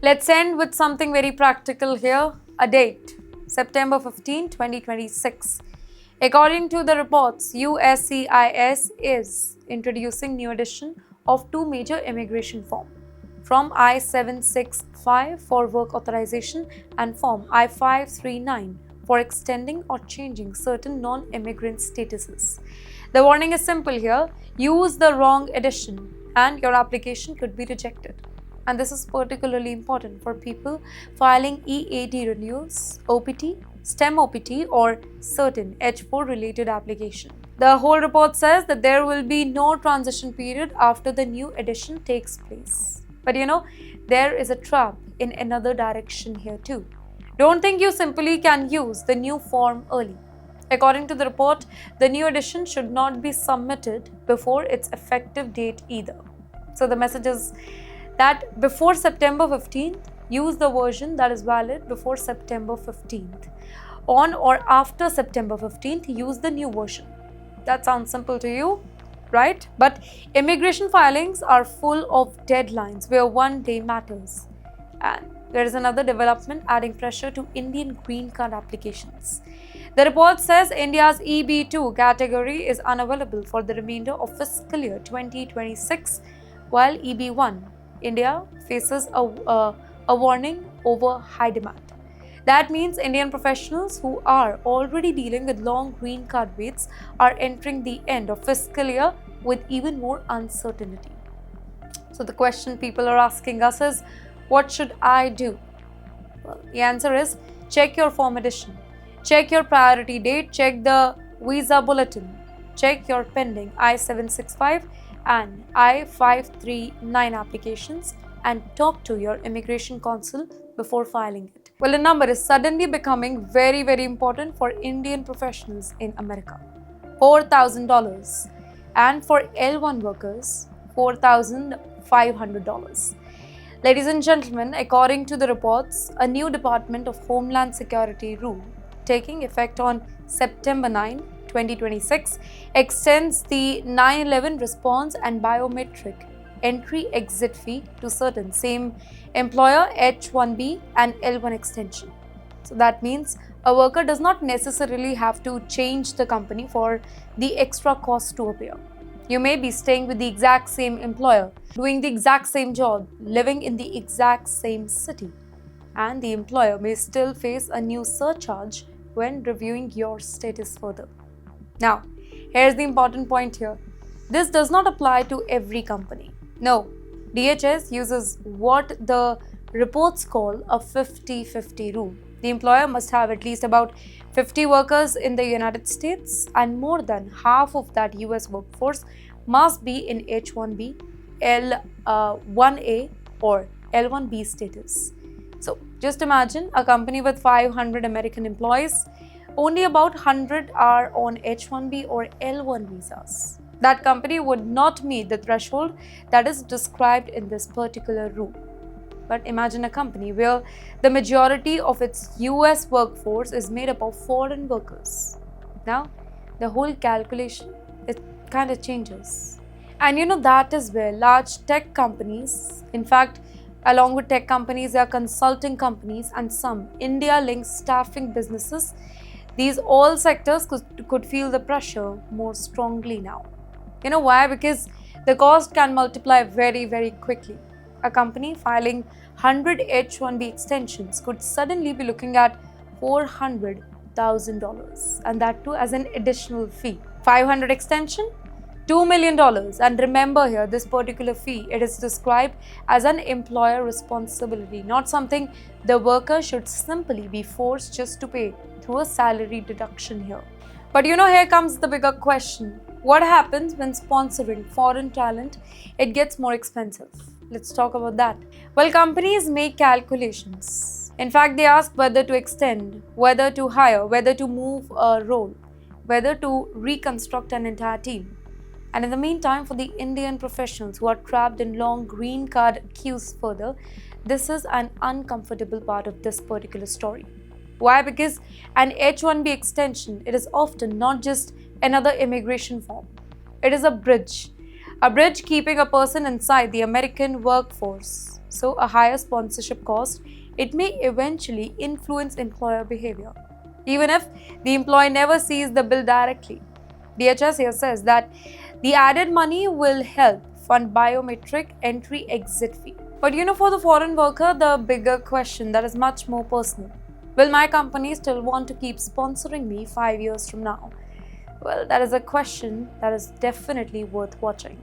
Let's end with something very practical here. A date, September 15, 2026. According to the reports, USCIS is introducing new edition of two major immigration forms, from I-765 for work authorization and Form I-539 for extending or changing certain non-immigrant statuses. The warning is simple here: use the wrong edition and your application could be rejected. And this is particularly important for people filing EAD renewals, OPT, STEM OPT, or certain H4 related application. The whole report says that there will be no transition period after the new edition takes place. But there is a trap in another direction here too. Don't think you simply can use the new form early. According to the report, the new edition should not be submitted before its effective date either. So the message is that before September 15th, use the version that is valid before September 15th. On or after September 15th, use the new version. That sounds simple to you, right? But immigration filings are full of deadlines where one day matters. And there is another development adding pressure to Indian green card applications. The report says India's EB2 category is unavailable for the remainder of fiscal year 2026, while EB1, India, faces a warning over high demand. That means Indian professionals who are already dealing with long green card waits are entering the end of fiscal year with even more uncertainty. So the question people are asking us is, what should I do? Well, the answer is, check your form edition, check your priority date, check the visa bulletin, check your pending I-765 and I-539 applications, and talk to your immigration consul before filing it. Well, a number is suddenly becoming very, very important for Indian professionals in America: $4,000, and for L1 workers, $4,500. Ladies and gentlemen, according to the reports, a new Department of Homeland Security rule taking effect on September 9, 2026 extends the 9/11 response and biometric entry-exit fee to certain same employer H1B and L1 extension. So that means a worker does not necessarily have to change the company for the extra cost to appear. You may be staying with the exact same employer, doing the exact same job, living in the exact same city, and the employer may still face a new surcharge when reviewing your status further. Now, here's the important point here. This does not apply to every company. No, DHS uses what the reports call a 50-50 rule. The employer must have at least about 50 workers in the United States, and more than half of that US workforce must be in H1B, L1A or L1B status. So just imagine a company with 500 American employees, only about 100 are on H1B or L1 visas. That company would not meet the threshold that is described in this particular rule. But imagine a company where the majority of its US workforce is made up of foreign workers. Now, the whole calculation, it kind of changes. And that is where large tech companies, in fact, along with tech companies, there are consulting companies and some India-linked staffing businesses. These all sectors could feel the pressure more strongly now. You know why? Because the cost can multiply very, very quickly. A company filing 100 H1B extensions could suddenly be looking at $400,000, and that too as an additional fee. 500 extension, $2 million. And remember here, this particular fee, it is described as an employer responsibility, not something the worker should simply be forced just to pay through a salary deduction here. But here comes the bigger question. What happens when sponsoring foreign talent? It gets more expensive. Let's talk about that. Well, companies make calculations. In fact, they ask whether to extend, whether to hire, whether to move a role, whether to reconstruct an entire team. And in the meantime, for the Indian professionals who are trapped in long green card queues further, this is an uncomfortable part of this particular story. Why? Because an H1B extension, it is often not just another immigration form. It is a bridge keeping a person inside the American workforce So, a higher sponsorship cost, it may eventually influence employer behavior, even if the employee never sees the bill directly. DHS here says that the added money will help fund biometric entry exit fee. But for the foreign worker, the bigger question that is much more personal: will my company still want to keep sponsoring me 5 years from now? Well, that is a question that is definitely worth watching.